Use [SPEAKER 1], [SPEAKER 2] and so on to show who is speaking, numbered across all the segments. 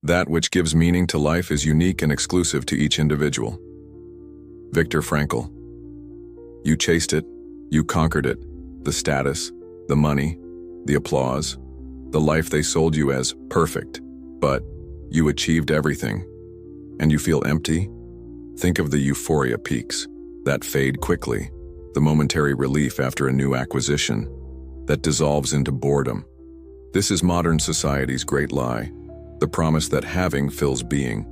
[SPEAKER 1] That which gives meaning to life is unique and exclusive to each individual. Viktor Frankl. You chased it, you conquered it, the status, the money, the applause, the life they sold you as perfect, but you achieved everything, and you feel empty? Think of the euphoria peaks that fade quickly, the momentary relief after a new acquisition that dissolves into boredom. This is modern society's great lie, the promise that having fills being.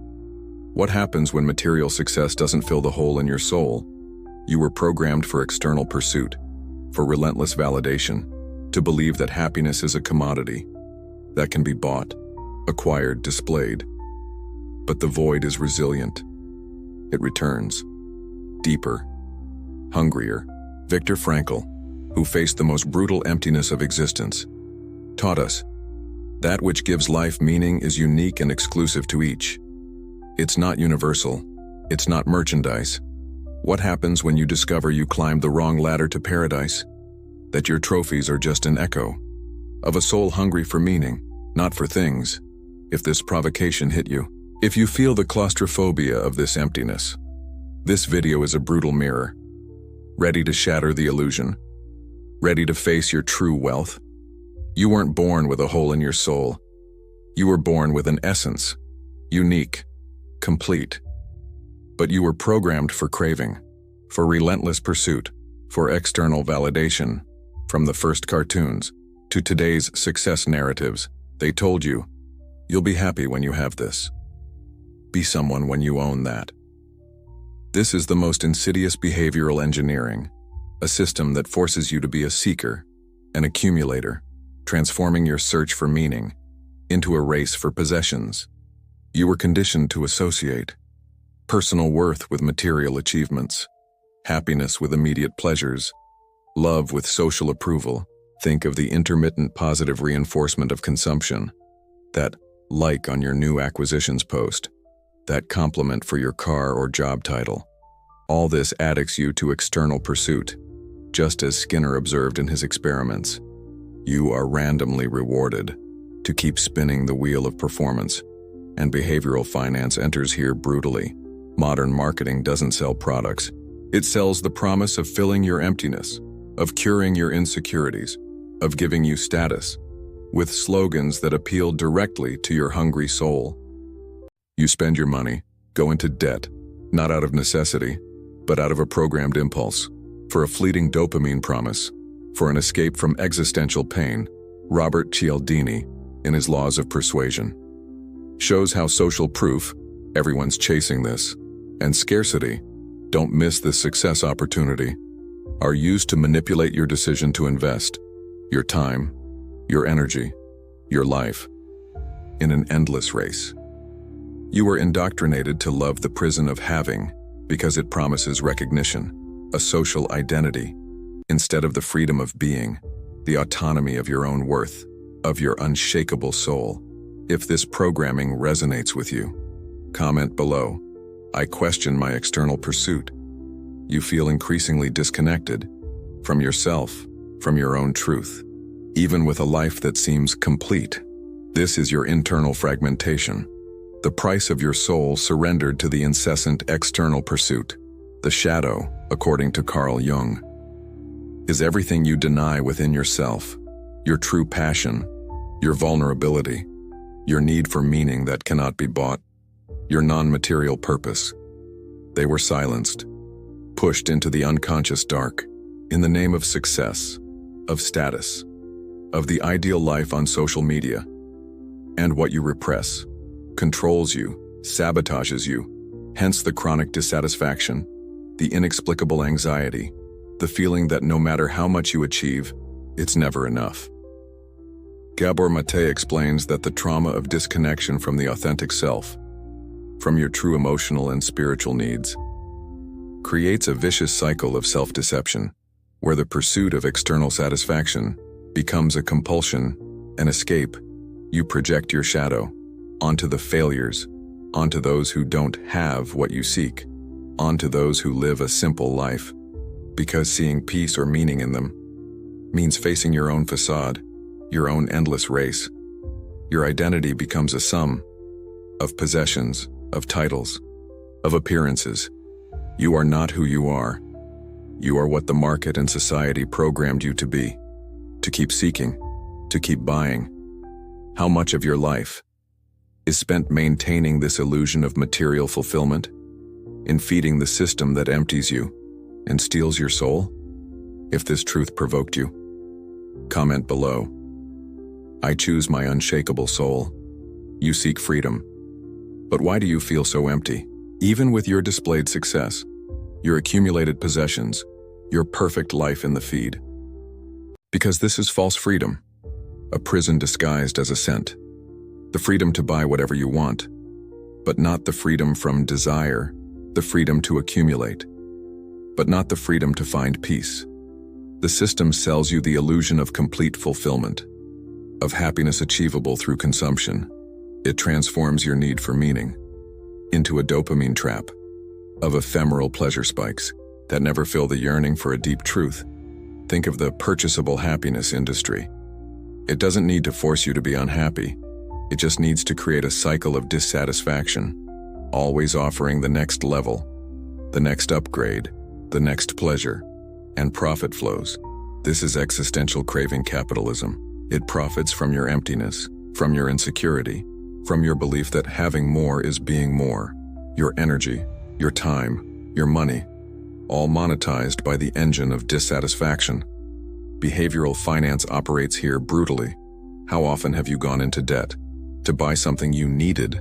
[SPEAKER 1] What happens when material success doesn't fill the hole in your soul? You were programmed for external pursuit, for relentless validation, to believe that happiness is a commodity that can be bought, acquired, displayed. But the void is resilient. It returns, deeper, hungrier. Viktor Frankl, who faced the most brutal emptiness of existence, taught us that which gives life meaning is unique and exclusive to each. It's not universal. It's not merchandise. What happens when you discover you climbed the wrong ladder to paradise? That your trophies are just an echo of a soul hungry for meaning, not for things. If this provocation hit you, if you feel the claustrophobia of this emptiness, this video is a brutal mirror, ready to shatter the illusion, ready to face your true wealth. You weren't born with a hole in your soul. You were born with an essence, unique, complete. But you were programmed for craving, for relentless pursuit, for external validation. From the first cartoons to today's success narratives, they told you, you'll be happy when you have this. Be someone when you own that. This is the most insidious behavioral engineering, a system that forces you to be a seeker, an accumulator, transforming your search for meaning into a race for possessions. You were conditioned to associate personal worth with material achievements, happiness with immediate pleasures, love with social approval. Think of the intermittent positive reinforcement of consumption, that like on your new acquisitions post, that compliment for your car or job title. All this addicts you to external pursuit, just as Skinner observed in his experiments. You are randomly rewarded to keep spinning the wheel of performance, and behavioral finance enters here brutally. Modern marketing doesn't sell products. It sells the promise of filling your emptiness, of curing your insecurities, of giving you status, with slogans that appeal directly to your hungry soul. You spend your money, go into debt, not out of necessity, but out of a programmed impulse, for a fleeting dopamine promise, for an escape from existential pain. Robert Cialdini, in his Laws of Persuasion, shows how social proof, everyone's chasing this, and scarcity, don't miss this success opportunity, are used to manipulate your decision to invest your time, your energy, your life, in an endless race. You are indoctrinated to love the prison of having because it promises recognition, a social identity, instead of the freedom of being, the autonomy of your own worth, of your unshakable soul. If this programming resonates with you, comment below. I question my external pursuit. You feel increasingly disconnected from yourself, from your own truth, even with a life that seems complete. This is your internal fragmentation, the price of your soul surrendered to the incessant external pursuit. The shadow, according to Carl Jung, is everything you deny within yourself, your true passion, your vulnerability, your need for meaning that cannot be bought, your non-material purpose. They were silenced, pushed into the unconscious dark, in the name of success, of status, of the ideal life on social media. And what you repress controls you, sabotages you, hence the chronic dissatisfaction, the inexplicable anxiety, the feeling that no matter how much you achieve, it's never enough. Gabor explains that the trauma of disconnection from the authentic self, from your true emotional and spiritual needs, creates a vicious cycle of self-deception, where the pursuit of external satisfaction becomes a compulsion, an escape. You project your shadow onto the failures, onto those who don't have what you seek, onto those who live a simple life, because seeing peace or meaning in them means facing your own facade, your own endless race. Your identity becomes a sum of possessions, of titles, of appearances. You are not who you are. You are what the market and society programmed you to be, to keep seeking, to keep buying. How much of your life is spent maintaining this illusion of material fulfillment, in feeding the system that empties you and steals your soul? If this truth provoked you, comment below. I choose my unshakable soul. You seek freedom. But why do you feel so empty? Even with your displayed success, your accumulated possessions, your perfect life in the feed. Because this is false freedom, a prison disguised as ascent. The freedom to buy whatever you want, but not the freedom from desire, the freedom to accumulate, but not the freedom to find peace. The system sells you the illusion of complete fulfillment, of happiness achievable through consumption. It transforms your need for meaning into a dopamine trap of ephemeral pleasure spikes that never fill the yearning for a deep truth. Think of the purchasable happiness industry. It doesn't need to force you to be unhappy. It just needs to create a cycle of dissatisfaction, always offering the next level, the next upgrade, the next pleasure, and profit flows. This is existential craving capitalism. It profits from your emptiness, from your insecurity, from your belief that having more is being more. Your energy, your time, your money, all monetized by the engine of dissatisfaction. Behavioral finance operates here brutally. How often have you gone into debt to buy something you needed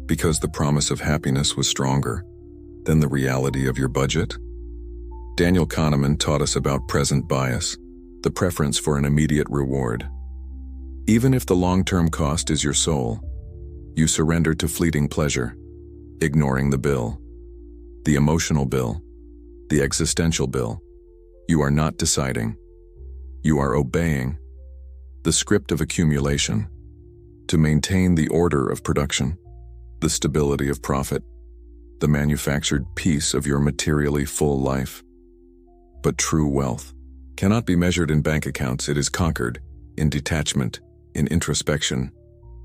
[SPEAKER 1] because the promise of happiness was stronger than the reality of your budget? Daniel Kahneman taught us about present bias, the preference for an immediate reward. Even if the long-term cost is your soul, you surrender to fleeting pleasure, ignoring the bill, the emotional bill, the existential bill. You are not deciding. You are obeying the script of accumulation to maintain the order of production, the stability of profit, the manufactured peace of your materially full life. But true wealth cannot be measured in bank accounts. It is conquered in detachment, in introspection,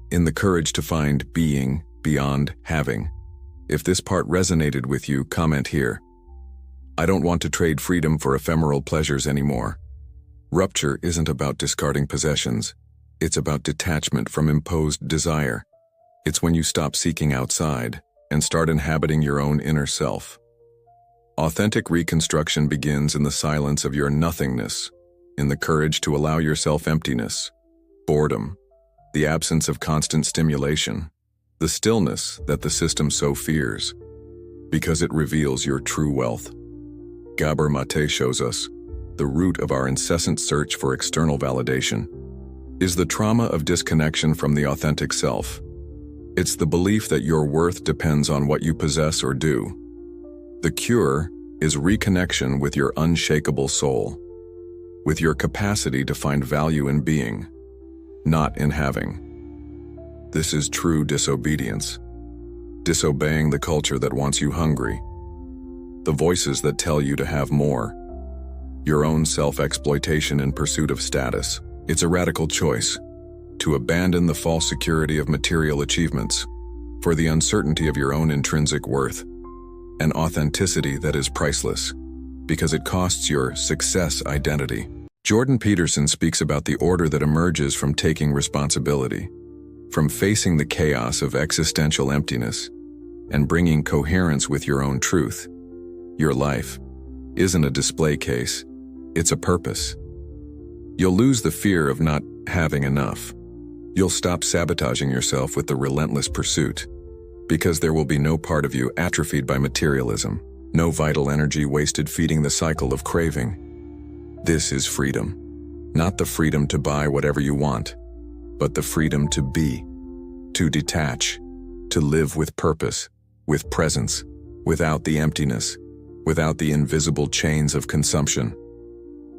[SPEAKER 1] in the courage to find being beyond having. If this part resonated with you, comment here. I don't want to trade freedom for ephemeral pleasures anymore. Rupture isn't about discarding possessions. It's about detachment from imposed desire. It's when you stop seeking outside and start inhabiting your own inner self. Authentic reconstruction begins in the silence of your nothingness, in the courage to allow yourself emptiness, boredom, the absence of constant stimulation, the stillness that the system so fears, because it reveals your true wealth. Gabor shows us the root of our incessant search for external validation is the trauma of disconnection from the authentic self. It's the belief that your worth depends on what you possess or do. The cure is reconnection with your unshakable soul, with your capacity to find value in being, not in having. This is true disobedience, disobeying the culture that wants you hungry, the voices that tell you to have more, your own self-exploitation in pursuit of status. It's a radical choice to abandon the false security of material achievements for the uncertainty of your own intrinsic worth, an authenticity that is priceless because it costs your success identity. Jordan Peterson speaks about the order that emerges from taking responsibility, from facing the chaos of existential emptiness and bringing coherence with your own truth. Your life isn't a display case, it's a purpose. You'll lose the fear of not having enough. You'll stop sabotaging yourself with the relentless pursuit, because there will be no part of you atrophied by materialism, no vital energy wasted feeding the cycle of craving. This is freedom. Not the freedom to buy whatever you want, but the freedom to be, to detach, to live with purpose, with presence, without the emptiness, without the invisible chains of consumption.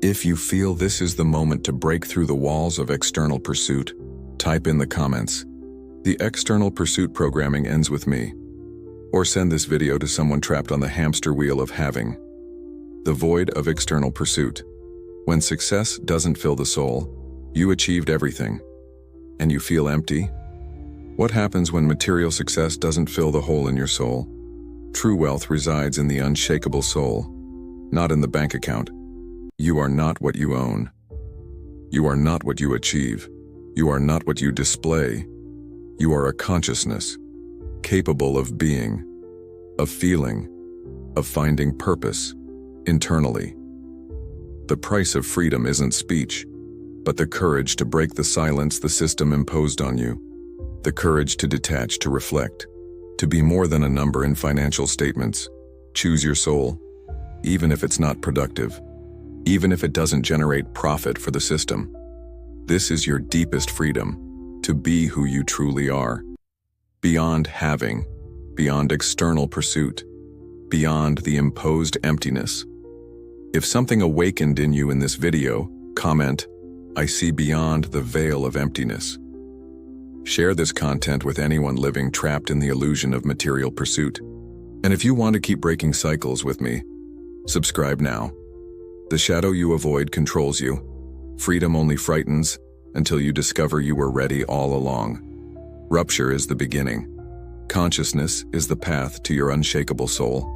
[SPEAKER 1] If you feel this is the moment to break through the walls of external pursuit, type in the comments, "The external pursuit programming ends with me," or send this video to someone trapped on the hamster wheel of having. The void of external pursuit. When success doesn't fill the soul, you achieved everything, and you feel empty. What happens when material success doesn't fill the hole in your soul? True wealth resides in the unshakable soul, not in the bank account. You are not what you own. You are not what you achieve. You are not what you display. You are a consciousness, capable of being, of feeling, of finding purpose, internally. The price of freedom isn't speech, but the courage to break the silence the system imposed on you. The courage to detach, to reflect, to be more than a number in financial statements. Choose your soul, even if it's not productive, even if it doesn't generate profit for the system. This is your deepest freedom, to be who you truly are. Beyond having, beyond external pursuit, beyond the imposed emptiness. If something awakened in you in this video, comment, "I see beyond the veil of emptiness." Share this content with anyone living trapped in the illusion of material pursuit. And if you want to keep breaking cycles with me, subscribe now. The shadow you avoid controls you. Freedom only frightens until you discover you were ready all along. Rupture is the beginning. Consciousness is the path to your unshakable soul.